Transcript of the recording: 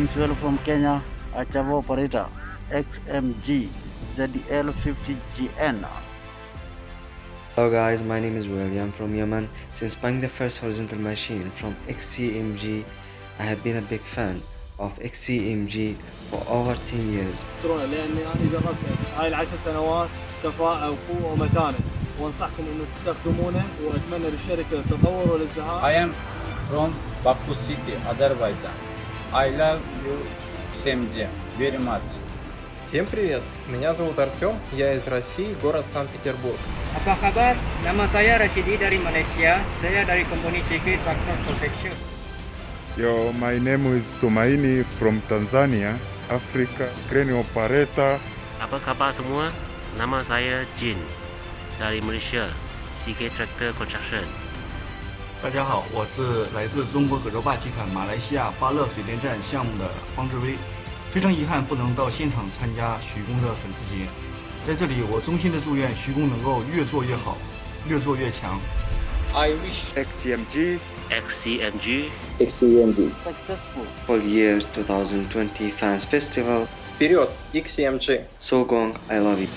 Consuelo from Kenya, a Chavo operator, XMG, ZL50GN. Hello guys, my name is William from Yemen. Since buying the first horizontal machine from XCMG, I have been a big fan of XCMG for over 10 years. لاني انا جربت هاي ال10 سنوات كفاءة وقوة ومتانة، وانصحكم انه تستخدمونه، واتمنى للشركة التطور والازدهار. I am from Baku City, Azerbaijan. I love you, XCMG, very much. Всем привет! Меня зовут Артем, я из России, город Санкт-Петербург. Apa khabar? Nama saya Rashidi dari Malaysia. Saya dari company CK Tractor Protection. Yo, my name is Tumaini from Tanzania, Africa, crane operator. Apa khabar semua? Nama saya Jin dari Malaysia, CK Tractor Construction. 大家好，我是来自中国葛洲坝集团马来西亚巴勒水电站项目的方志威，非常遗憾不能到现场参加徐工的粉丝节，在这里我衷心的祝愿徐工能够越做越好，越做越强。I wish XCMG Successful. Full year 2020 Fans Festival. вперед, XCMG! So Gong, I love you.